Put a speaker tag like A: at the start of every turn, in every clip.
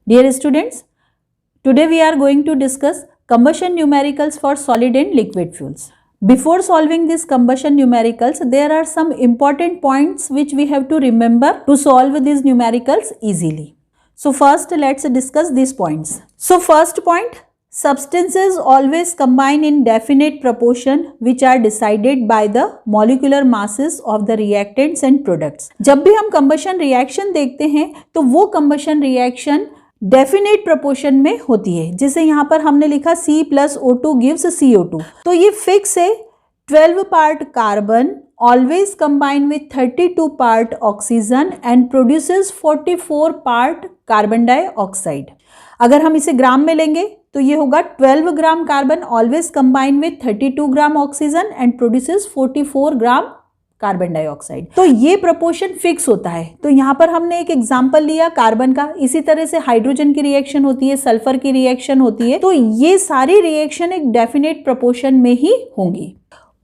A: Dear students, today we are going to discuss combustion numericals for solid and liquid fuels. Before solving these combustion numericals, there are some important points which we have to remember to solve these numericals easily. So first let's discuss these points. So first point, substances always combine in definite proportion which are decided by the molecular masses of the reactants and products. जब भी हम combustion reaction देखते हैं तो वो combustion reaction definite proportion में होती है, जैसे यहाँ पर हमने लिखा C plus O2 gives CO2, तो ये फिक्स है 12 part carbon always combine with 32 part oxygen and produces 44 part carbon dioxide. अगर हम इसे ग्राम में लेंगे तो ये होगा 12 gram carbon always combine with 32 gram oxygen and produces 44 gram carbon dioxide. तो ये प्रोपोर्शन फिक्स होता है। तो यहाँ पर हमने एक एग्जांपल लिया कार्बन का, इसी तरह से हाइड्रोजन की रिएक्शन होती है, सल्फर की रिएक्शन होती है, तो ये सारी रिएक्शन एक डेफिनेट प्रोपोर्शन में ही होंगी।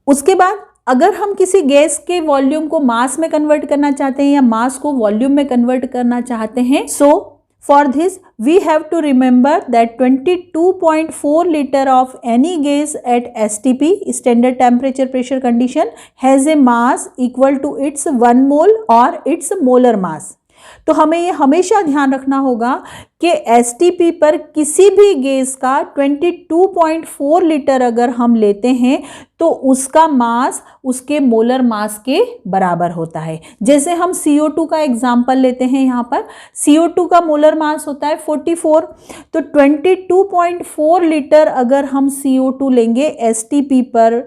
A: उसके बाद अगर हम किसी गैस के वॉल्यूम को मास में कन्वर्ट करना चाहते हैं या मास को वॉल्यूम में कन्वर्ट करना चाहते हैं, सो for this we have to remember that 22.4 liter of any gas at STP standard temperature pressure condition has a mass equal to its 1 mole or its molar mass। तो हमें ये हमेशा ध्यान रखना होगा कि STP पर किसी भी गैस का 22.4 लीटर अगर हम लेते हैं तो उसका मास उसके मोलर मास के बराबर होता है। जैसे हम CO2 का एग्जाम्पल लेते हैं, यहाँ पर CO2 का मोलर मास होता है 44, तो 22.4 लीटर अगर हम CO2 लेंगे STP पर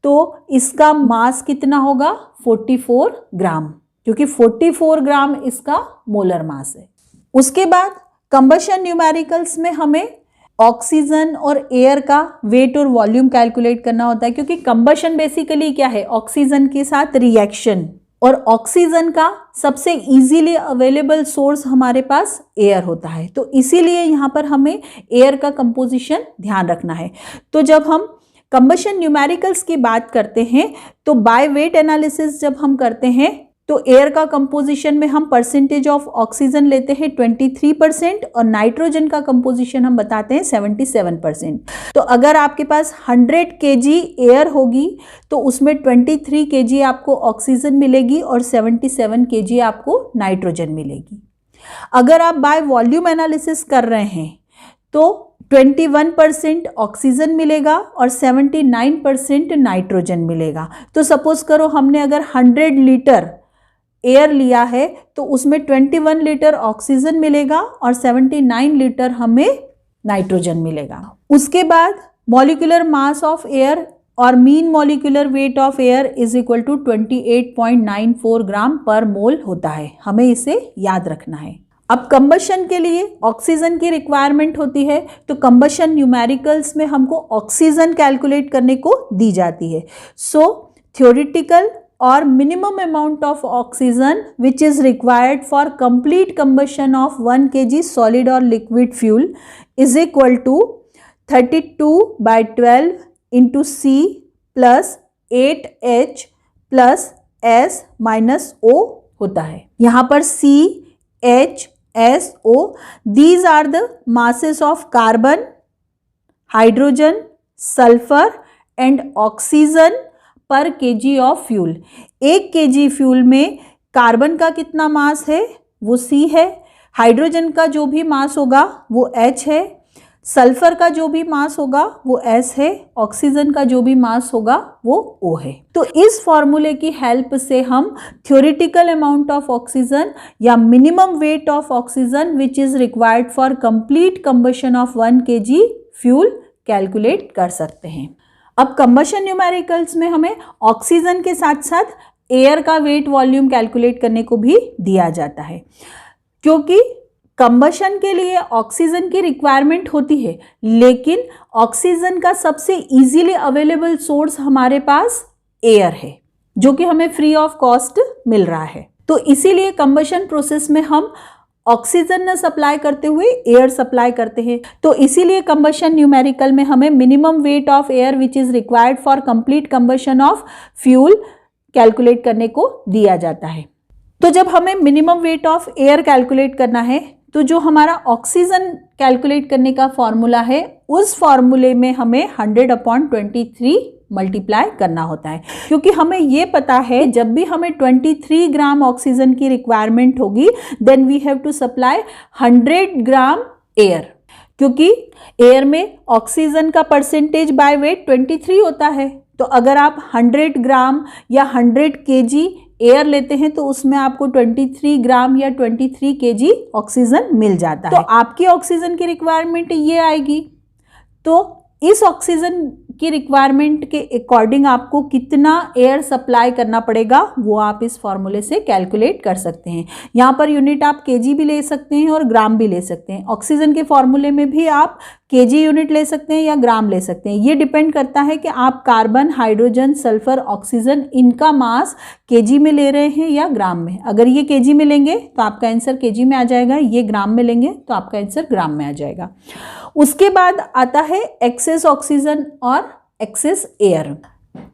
A: तो इसका मास कितना होगा 44 ग्राम, क्योंकि 44 ग्राम इसका मोलर मास है। उसके बाद कंबशन न्यूमेरिकल्स में हमें ऑक्सीजन और एयर का वेट और वॉल्यूम कैलकुलेट करना होता है, क्योंकि कंबशन बेसिकली क्या है, ऑक्सीजन के साथ रिएक्शन, और ऑक्सीजन का सबसे इजीली अवेलेबल सोर्स हमारे पास एयर होता है, तो इसीलिए यहाँ पर हमें एयर का कंपोजिशन ध्यान रखना है। तो जब हम कंबशन न्यूमेरिकल्स की बात करते हैं तो बाय वेट एनालिसिस जब हम करते हैं तो एयर का कंपोजिशन में हम परसेंटेज ऑफ ऑक्सीजन लेते हैं 23% और नाइट्रोजन का कंपोजिशन हम बताते हैं 77%। तो अगर आपके पास 100 kg एयर होगी तो उसमें 23 kg आपको ऑक्सीजन मिलेगी और 77 kg आपको नाइट्रोजन मिलेगी। अगर आप बाय वॉल्यूम एनालिसिस कर रहे हैं तो 21% ऑक्सीजन मिलेगा और 79% नाइट्रोजन मिलेगा। तो सपोज करो हमने अगर 100 लीटर एयर लिया है तो उसमें 21 लीटर ऑक्सीजन मिलेगा और 79 लीटर हमें नाइट्रोजन मिलेगा। उसके बाद मॉलिक्यूलर मास ऑफ एयर और mean molecular weight of air is equal to 28.94 gram per mole होता है, हमें इसे याद रखना है। अब कंबशन के लिए ऑक्सीजन की रिक्वायरमेंट होती है, तो कंबशन न्यूमेरिकल्स में हमको ऑक्सीजन कैलकुलेट करने को दी जाती है। सो theoretical or minimum amount of oxygen which is required for complete combustion of 1 kg solid or liquid fuel is equal to 32/12 into C plus 8H plus S minus O होता है। यहाँ पर C, H, S, O these are the masses of carbon, hydrogen, sulfur and oxygen पर KG of fuel. 1 kg fuel में carbon का कितना मास है वो C है, हाइड्रोजन का जो भी मास होगा वो H है, सल्फर का जो भी मास होगा वो S है, ऑक्सीजन का जो भी मास होगा वो O है। तो इस फॉर्मूले की हेल्प से हम थ्योरेटिकल अमाउंट ऑफ ऑक्सीजन या minimum weight of oxygen which is required for complete combustion of 1 kg fuel calculate कर सकते हैं। अब कंबशन न्यूमेरिकल्स में हमें ऑक्सीजन के साथ साथ एयर का वेट वॉल्यूम कैलकुलेट करने को भी दिया जाता है, क्योंकि कंबशन के लिए ऑक्सीजन की रिक्वायरमेंट होती है, लेकिन ऑक्सीजन का सबसे इजीली अवेलेबल सोर्स हमारे पास एयर है, जो कि हमें फ्री ऑफ कॉस्ट मिल रहा है। तो इसीलिए कंबशन प्रोसेस में हम ऑक्सीजन न सप्लाई करते हुए एयर सप्लाई करते हैं। तो इसीलिए कंबशन न्यूमेरिकल में हमें minimum weight of air which is required for complete combustion of fuel calculate करने को दिया जाता है। तो जब हमें minimum weight of air calculate करना है तो जो हमारा ऑक्सीजन कैलकुलेट करने का फॉर्मूला है उस फॉर्मूले में हमें 100/23 मल्टीप्लाई करना होता है, क्योंकि हमें ये पता है जब भी हमें 23 ग्राम ऑक्सीजन की रिक्वायरमेंट होगी then we have to supply 100 gram air, क्योंकि एयर में ऑक्सीजन का परसेंटेज बाय वेट 23 होता है। तो अगर आप 100 ग्राम या 100 kg एयर लेते हैं तो उसमें आपको 23 ग्राम या 23 kg ऑक्सीजन मिल जाता है। तो आपकी ऑक्सीजन की रिक्वायरमेंट ये आएगी। तो इस ऑक्सीजन की रिक्वायरमेंट के अकॉर्डिंग आपको कितना एयर सप्लाई करना पड़ेगा वो आप इस फॉर्मूले से कैलकुलेट कर सकते हैं। यहाँ पर यूनिट आप केजी भी ले सकते हैं और ग्राम भी ले सकते हैं। ऑक्सीजन के फॉर्मूले में भी आप केजी यूनिट ले सकते हैं या ग्राम ले सकते हैं। ये डिपेंड करता है कि आप कार्बन, हाइड्रोजन, सल्फर, ऑक्सीजन इनका मास केजी में ले रहे हैं या ग्राम में। अगर ये केजी में लेंगे तो आपका आंसर केजी में आ जाएगा, ये ग्राम में लेंगे तो आपका आंसर ग्राम में आ जाएगा। उसके बाद आता है एक्सेस ऑक्सीजन और एक्सेस एयर।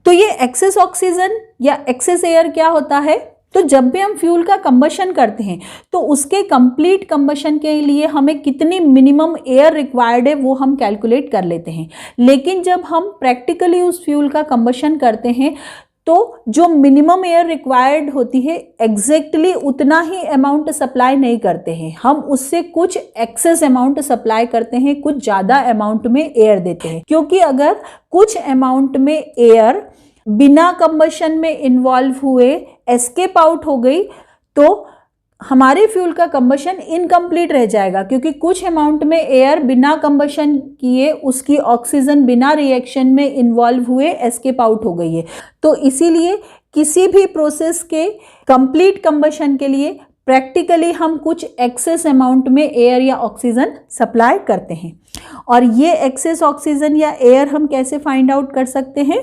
A: तो ये एक्सेस ऑक्सीजन या एक्सेस एयर क्या होता है? तो जब भी हम फ्यूल का कंबशन करते हैं तो उसके कंप्लीट कंबशन के लिए हमें कितनी मिनिमम एयर रिक्वायर्ड है वो हम कैलकुलेट कर लेते हैं। लेकिन जब हम प्रैक्टिकली उस फ्यूल का कंबशन करते हैं तो जो मिनिमम एयर रिक्वायर्ड होती है एग्जैक्टली उतना ही अमाउंट सप्लाई नहीं करते हैं, हम उससे कुछ एक्सेस अमाउंट सप्लाई करते हैं, कुछ ज़्यादा अमाउंट में एयर देते हैं। क्योंकि अगर कुछ अमाउंट में एयर बिना कंबशन में इन्वॉल्व हुए एस्केप आउट हो गई तो हमारे फ्यूल का कंबशन इनकम्प्लीट रह जाएगा, क्योंकि कुछ अमाउंट में एयर बिना कंबशन किए उसकी ऑक्सीजन बिना रिएक्शन में इन्वॉल्व हुए एस्केप आउट हो गई है। तो इसीलिए किसी भी प्रोसेस के कंप्लीट कंबशन के लिए प्रैक्टिकली हम कुछ एक्सेस अमाउंट में एयर या ऑक्सीजन सप्लाई करते हैं। और ये एक्सेस ऑक्सीजन या एयर हम कैसे फाइंड आउट कर सकते हैं?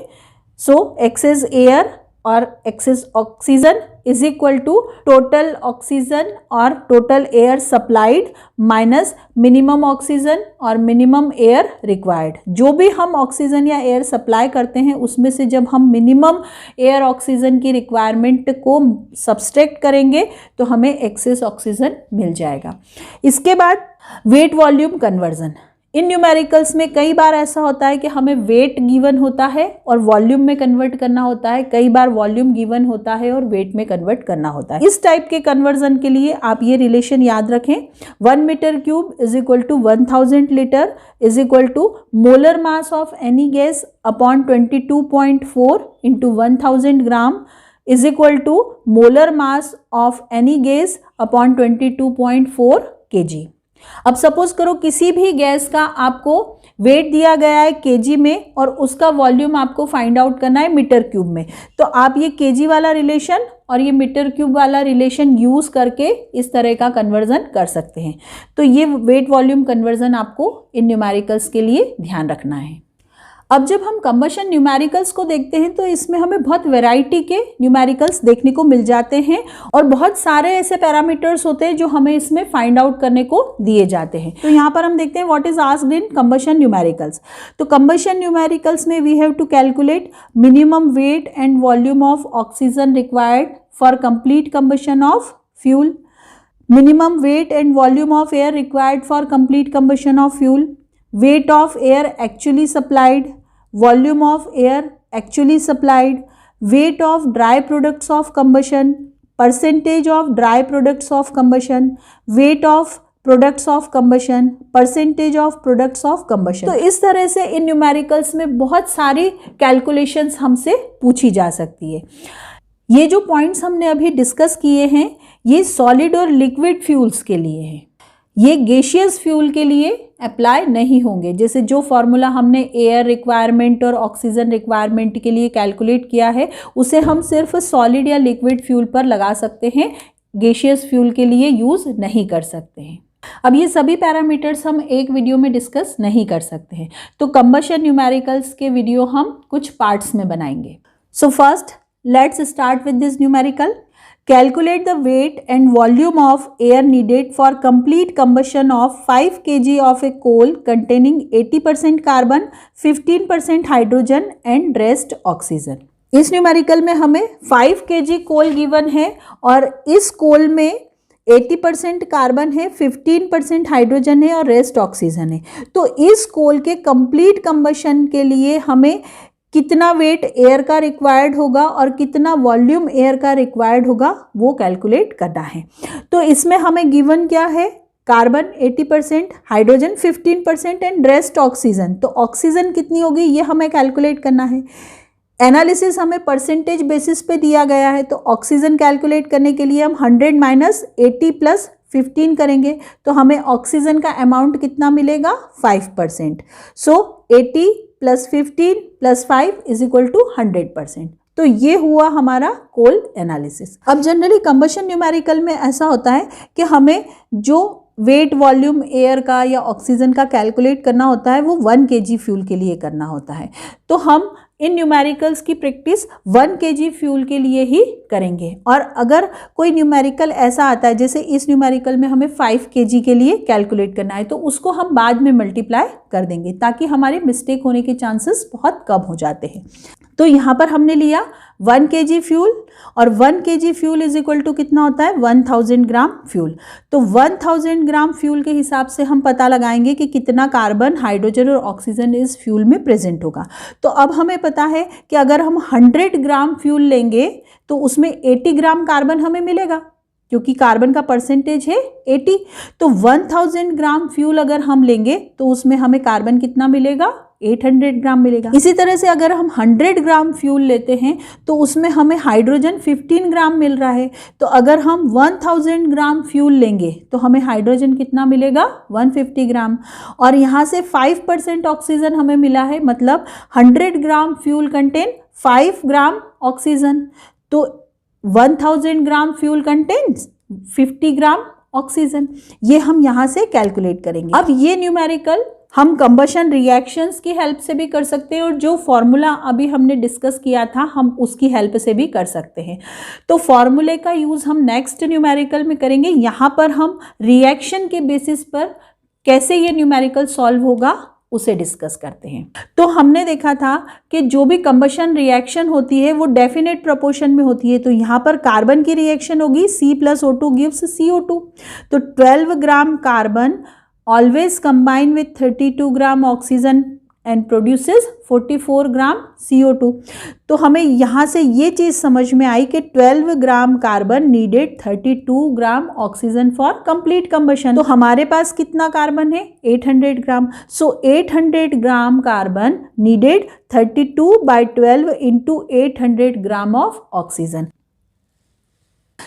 A: सो एक्सेस एयर और excess oxygen is equal to total oxygen और total air supplied minus minimum oxygen और मिनिमम एयर रिक्वायर्ड। जो भी हम ऑक्सीजन या एयर सप्लाई करते हैं उसमें से जब हम मिनिमम एयर ऑक्सीजन की रिक्वायरमेंट को सब्सट्रैक्ट करेंगे तो हमें एक्सेस ऑक्सीजन मिल जाएगा। इसके बाद वेट वॉल्यूम कन्वर्जन। इन न्यूमेरिकल्स में कई बार ऐसा होता है कि हमें वेट गिवन होता है और वॉल्यूम में कन्वर्ट करना होता है, कई बार वॉल्यूम गिवन होता है और वेट में कन्वर्ट करना होता है। इस टाइप के कन्वर्जन के लिए आप ये रिलेशन याद रखें, 1 metre cube is equal to 1000 litre is equal to molar mass of any gas upon 22.4 into 1000 gram is equal to molar mass of any gas upon 22.4 kg। अब सपोज करो किसी भी गैस का आपको वेट दिया गया है केजी में और उसका वॉल्यूम आपको फाइंड आउट करना है मीटर क्यूब में, तो आप ये केजी वाला रिलेशन और ये मीटर क्यूब वाला रिलेशन यूज करके इस तरह का कन्वर्जन कर सकते हैं। तो ये वेट वॉल्यूम कन्वर्जन आपको इन न्यूमेरिकल्स के लिए ध्यान रखना है। अब जब हम कंबशन न्यूमेरिकल्स को देखते हैं तो इसमें हमें बहुत वैरायटी के न्यूमेरिकल्स देखने को मिल जाते हैं और बहुत सारे ऐसे पैरामीटर्स होते हैं जो हमें इसमें फाइंड आउट करने को दिए जाते हैं। तो यहाँ पर हम देखते हैं what is asked in combustion numericals. तो कंबशन न्यूमेरिकल्स में we have to calculate minimum weight and volume of oxygen required for complete combustion of fuel, minimum weight and volume of air required for complete combustion of fuel, weight of air actually supplied, volume of air actually supplied, weight of dry products of combustion, percentage of dry products of combustion, weight of products of combustion, percentage of products of combustion। तो इस तरह से इन numericals में बहुत सारी calculations हमसे पूछी जा सकती है। ये जो पॉइंट्स हमने अभी डिस्कस किए हैं ये सॉलिड और लिक्विड फ्यूल्स के लिए हैं, ये गैसियस फ्यूल के लिए अप्लाई नहीं होंगे। जैसे जो फॉर्मूला हमने एयर रिक्वायरमेंट और ऑक्सीजन रिक्वायरमेंट के लिए कैलकुलेट किया है उसे हम सिर्फ सॉलिड या लिक्विड फ्यूल पर लगा सकते हैं, गैसियस फ्यूल के लिए यूज नहीं कर सकते हैं। अब ये सभी पैरामीटर्स हम एक वीडियो में डिस्कस नहीं कर सकते हैं, तो कंबशन न्यूमेरिकल्स के वीडियो हम कुछ पार्ट्स में बनाएंगे। So first let's start with this numerical. Calculate the weight and volume of air needed for complete combustion of 5 kg of a coal containing 80% carbon, 15% hydrogen and rest oxygen। इस numerical में हमें 5 kg कोल given है और इस कोल में 80% carbon है, 15% hydrogen है और रेस्ट ऑक्सीजन है। तो इस कोल के कंप्लीट कंबशन के लिए हमें कितना वेट एयर का रिक्वायर्ड होगा और कितना वॉल्यूम एयर का रिक्वायर्ड होगा वो कैलकुलेट करना है। तो इसमें हमें गिवन क्या है, carbon 80%, hydrogen 15% and rest oxygen. तो ऑक्सीजन कितनी होगी ये हमें कैलकुलेट करना है। एनालिसिस हमें परसेंटेज बेसिस पे दिया गया है, तो ऑक्सीजन कैलकुलेट करने के लिए हम 100 माइनस 80 प्लस 15 करेंगे तो हमें ऑक्सीजन का अमाउंट कितना मिलेगा, 5%। So 80 plus 15 plus 5 is equal to 100%। तो ये हुआ हमारा कोल एनालिसिस। अब जनरली कंबशन न्यूमेरिकल में ऐसा होता है कि हमें जो वेट वॉल्यूम एयर का या ऑक्सीजन का कैलकुलेट करना होता है वो 1 kg फ्यूल के लिए करना होता है। तो हम इन न्यूमेरिकल्स की प्रैक्टिस 1 kg फ्यूल के लिए ही करेंगे। और अगर कोई न्यूमेरिकल ऐसा आता है, जैसे इस न्यूमेरिकल में हमें 5 kg के लिए कैलकुलेट करना है, तो उसको हम बाद में मल्टीप्लाई कर देंगे ताकि हमारे मिस्टेक होने के चांसेस बहुत कम हो जाते हैं। तो यहाँ पर हमने लिया 1 kg फ्यूल और 1 kg fuel is equal to कितना होता है, 1000 ग्राम फ्यूल। तो 1000 ग्राम फ्यूल के हिसाब से हम पता लगाएंगे कि कितना कार्बन, हाइड्रोजन और ऑक्सीजन इस फ्यूल में प्रेजेंट होगा। तो अब हमें पता है कि अगर हम 100 ग्राम फ्यूल लेंगे तो उसमें 80 ग्राम कार्बन हमें मिलेगा, क्योंकि कार्बन का परसेंटेज है 80। तो 1000 ग्राम फ्यूल अगर हम लेंगे तो उसमें हमें कार्बन कितना मिलेगा, 800 ग्राम मिलेगा। इसी तरह से अगर हम 100 ग्राम फ्यूल लेते हैं तो उसमें हमें हाइड्रोजन 15 ग्राम मिल रहा है। तो अगर हम 1000 ग्राम फ्यूल लेंगे तो हमें हाइड्रोजन कितना मिलेगा, 150 ग्राम। और यहाँ से 5% ऑक्सीजन हमें मिला है, मतलब 100 ग्राम फ्यूल कंटेन 5 ग्राम ऑक्सीजन। तो 1000 ग्राम फ्यूल कंटेन्स 50 ग्राम ऑक्सीजन। ये हम यहाँ से कैलकुलेट करेंगे। अब ये न्यूमेरिकल हम कंबशन रिएक्शंस की हेल्प से भी कर सकते हैं और जो फॉर्मूला अभी हमने डिस्कस किया था हम उसकी हेल्प से भी कर सकते हैं। तो फॉर्मूले का यूज़ हम नेक्स्ट न्यूमेरिकल में करेंगे। यहाँ पर हम रिएक्शन के बेसिस पर कैसे ये न्यूमेरिकल सॉल्व होगा उसे डिस्कस करते हैं। तो हमने देखा था कि जो भी कंबशन रिएक्शन होती है वो डेफिनेट प्रोपोर्शन में होती है। तो यहाँ पर कार्बन की रिएक्शन होगी, C + O2 गिव्स CO2। तो 12 gram carbon always combine with 32 gram oxygen and produces 44 gram CO2। तो हमें यहाँ से ये चीज़ समझ में आई कि 12 gram carbon needed 32 gram oxygen for complete combustion. तो हमारे पास कितना कार्बन है, 800 ग्राम। सो 800 gram carbon needed 32/12 into 800 gram of oxygen.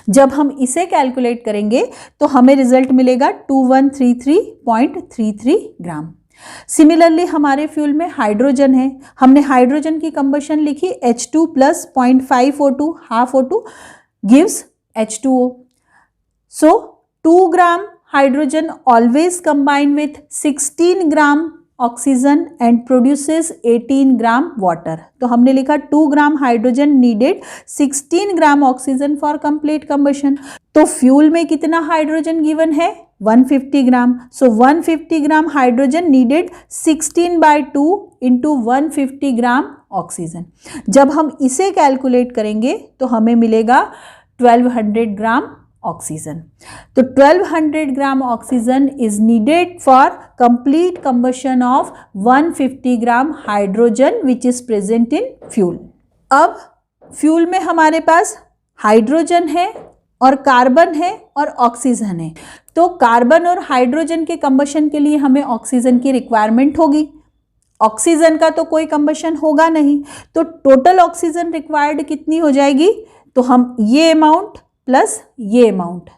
A: जब हम इसे कैलकुलेट करेंगे तो हमें रिजल्ट मिलेगा 2133.33 ग्राम। सिमिलरली हमारे फ्यूल में हाइड्रोजन है, हमने हाइड्रोजन की कंबशन लिखी H2 + 0.5 O2 half O2 gives H2O। So 2 gram hydrogen always combine with 16 gram oxygen and produces 18 gram water. तो हमने लिखा 2 gram hydrogen needed 16 gram oxygen for complete combustion. तो फ्यूल में कितना हाइड्रोजन गिवन है, 150 ग्राम। सो 150 gram hydrogen needed 16/2 into 150 gram oxygen. जब हम इसे कैलकुलेट करेंगे तो हमें मिलेगा 1200 ग्राम ऑक्सीजन। तो 1200 gram oxygen is needed for complete combustion of 150 gram hydrogen which is present in fuel. अब फ्यूल में हमारे पास हाइड्रोजन है और कार्बन है और ऑक्सीजन है। तो कार्बन और हाइड्रोजन के कंबशन के लिए हमें ऑक्सीजन की रिक्वायरमेंट होगी। ऑक्सीजन का तो कोई कंबशन होगा नहीं, तो टोटल ऑक्सीजन रिक्वायर्ड कितनी हो जाएगी, तो हम ये अमाउंट प्लस ये amount,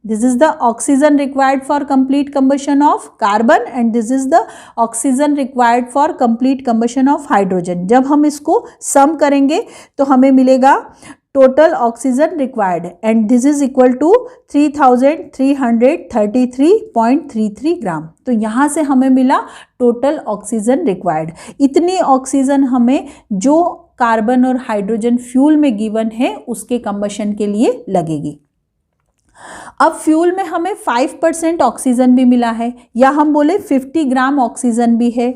A: this is the oxygen required for complete combustion of carbon and this is the oxygen required for complete combustion of hydrogen. जब हम इसको सम करेंगे तो हमें मिलेगा total oxygen required and this is equal to 3333.33 gram. तो यहाँ से हमें मिला टोटल ऑक्सीजन रिक्वायर्ड। इतनी ऑक्सीजन हमें जो कार्बन और हाइड्रोजन फ्यूल में गिवन है उसके कंबशन के लिए लगेगी। अब फ्यूल में हमें 5% ऑक्सीजन भी मिला है, या हम बोले 50 ग्राम ऑक्सीजन भी है।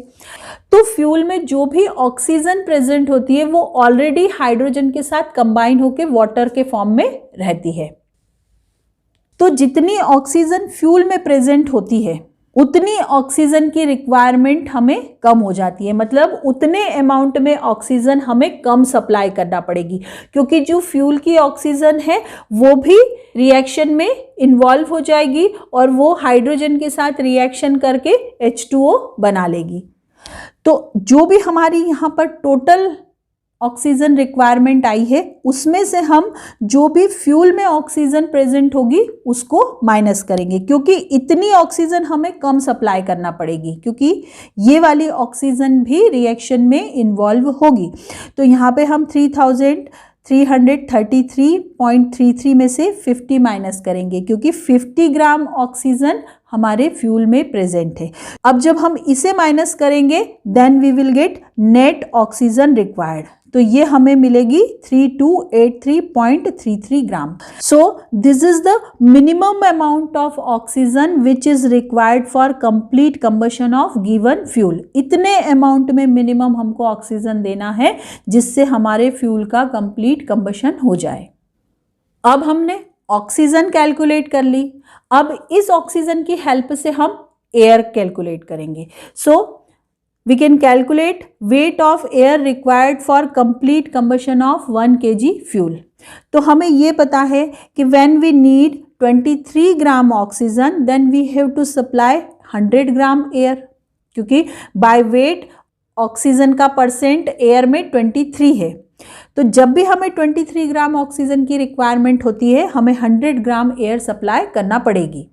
A: तो फ्यूल में जो भी ऑक्सीजन प्रेजेंट होती है वो ऑलरेडी हाइड्रोजन के साथ कंबाइन होकर वाटर के फॉर्म में रहती है। तो जितनी ऑक्सीजन फ्यूल में प्रेजेंट होती है उतनी ऑक्सीजन की रिक्वायरमेंट हमें कम हो जाती है, मतलब उतने अमाउंट में ऑक्सीजन हमें कम सप्लाई करना पड़ेगी, क्योंकि जो फ्यूल की ऑक्सीजन है वो भी रिएक्शन में इन्वॉल्व हो जाएगी और वो हाइड्रोजन के साथ रिएक्शन करके H2O बना लेगी। तो जो भी हमारी यहाँ पर टोटल ऑक्सीजन रिक्वायरमेंट आई है उसमें से हम जो भी फ्यूल में ऑक्सीजन प्रेजेंट होगी उसको माइनस करेंगे, क्योंकि इतनी ऑक्सीजन हमें कम सप्लाई करना पड़ेगी, क्योंकि ये वाली ऑक्सीजन भी रिएक्शन में इन्वॉल्व होगी। तो यहाँ पे हम 3333.33 में से 50 माइनस करेंगे, क्योंकि 50 ग्राम ऑक्सीजन हमारे फ्यूल में प्रेजेंट है। अब जब हम इसे माइनस करेंगे then we will get net oxygen required, तो ये हमें मिलेगी 3283.33 gram. So this is the minimum amount of oxygen which is required for complete combustion of given fuel. इतने अमाउंट में मिनिमम हमको ऑक्सीजन देना है जिससे हमारे फ्यूल का कंप्लीट कंबशन हो जाए। अब हमने ऑक्सीजन कैलकुलेट कर ली, अब इस ऑक्सीजन की हेल्प से हम एयर कैलकुलेट करेंगे। सो we can calculate weight of air required for complete combustion of 1 kg fuel। तो हमें ये पता है कि when we need 23 gram oxygen then we have to supply 100 gram air, क्योंकि by weight ऑक्सीजन का परसेंट एयर में 23 है। तो जब भी हमें 23 ग्राम ऑक्सीजन की रिक्वायरमेंट होती है हमें 100 ग्राम एयर सप्लाई करना पड़ेगी।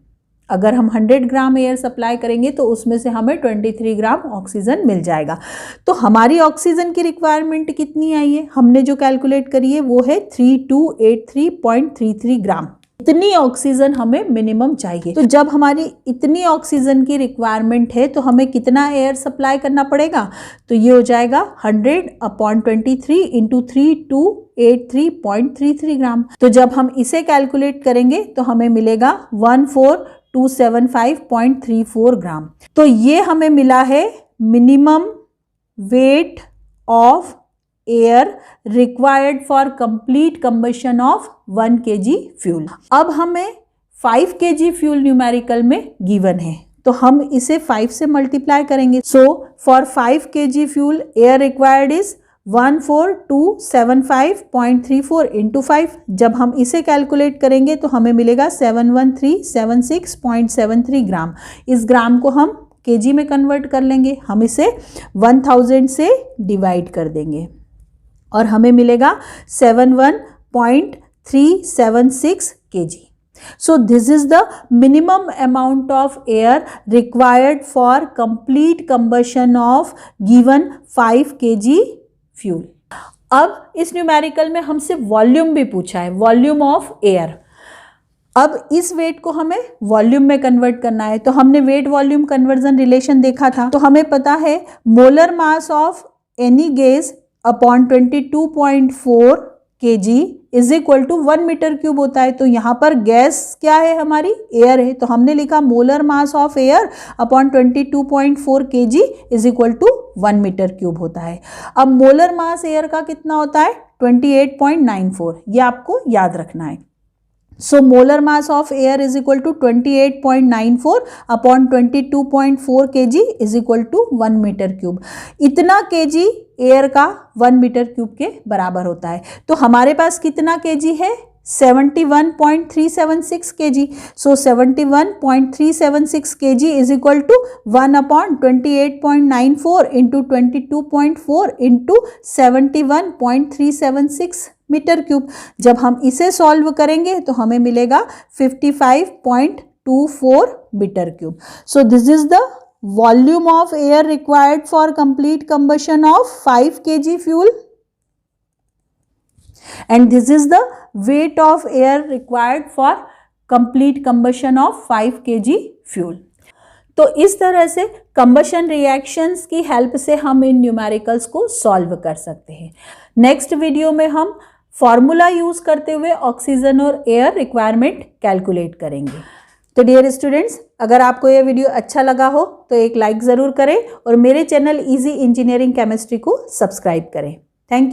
A: अगर हम 100 ग्राम एयर सप्लाई करेंगे तो उसमें से हमें 23 ग्राम ऑक्सीजन मिल जाएगा। तो हमारी ऑक्सीजन की रिक्वायरमेंट कितनी आई है, हमने जो कैलकुलेट करी है वो है 3283.33 ग्राम। इतनी ऑक्सीजन हमें मिनिमम चाहिए। तो जब हमारी इतनी ऑक्सीजन की रिक्वायरमेंट है तो हमें कितना एयर सप्लाई करना पड़ेगा, तो ये हो जाएगा 100/23 इंटू 3283.33 ग्राम। तो जब हम इसे कैलकुलेट करेंगे तो हमें मिलेगा 14275.34 ग्राम। तो ये हमें मिला है minimum weight of air required for complete combustion of 1 kg fuel. अब हमें 5 kg फ्यूल न्यूमेरिकल में गिवन है तो हम इसे 5 से मल्टीप्लाई करेंगे। So for 5 kg fuel air required is 14275.34 into 5। जब हम इसे कैलकुलेट करेंगे तो हमें मिलेगा 71376.73 ग्राम। इस ग्राम को हम केजी में कन्वर्ट कर लेंगे, हम इसे 1000 से डिवाइड कर देंगे और हमें मिलेगा 71.376 kg। So this is the minimum amount of air required for complete combustion of given 5 kg fuel. अब इस न्यूमेरिकल में हमसे वॉल्यूम भी पूछा है, वॉल्यूम ऑफ एयर। अब इस वेट को हमें वॉल्यूम में कन्वर्ट करना है, तो हमने वेट वॉल्यूम कन्वर्जन रिलेशन देखा था। तो हमें पता है molar mass of any gas upon 22.4 kg is equal to 1 metre cube होता है। तो यहाँ पर गैस क्या है, हमारी एयर है, तो हमने लिखा molar mass of air upon 22.4 kg is equal to 1 metre cube होता है। अब मोलर मास एयर का कितना होता है 28.94, ये आपको याद रखना है। So molar mass of air is equal to 28.94 upon 22.4 kg is equal to 1 metre cube. इतना kg एयर का 1 मीटर क्यूब के बराबर होता है। तो हमारे पास कितना kg है 71.376 kg। So 71.376 kg is equal to 1 upon 28.94 into 22.4 into 71.376 metre cube. जब हम इसे सॉल्व करेंगे तो हमें मिलेगा 55.24 metre cube. So this is the volume of air required for complete combustion of 5 kg fuel and this is the weight of air required for complete combustion of 5 kg fuel। तो इस तरह से combustion reactions की help से हम इन numericals को solve कर सकते हैं। नेक्स्ट वीडियो में हम फॉर्मूला यूज करते हुए ऑक्सीजन और एयर रिक्वायरमेंट कैलकुलेट करेंगे। तो डियर स्टूडेंट्स, अगर आपको यह वीडियो अच्छा लगा हो तो एक लाइक ज़रूर करें और मेरे चैनल इजी इंजीनियरिंग केमिस्ट्री को सब्सक्राइब करें। Thank you.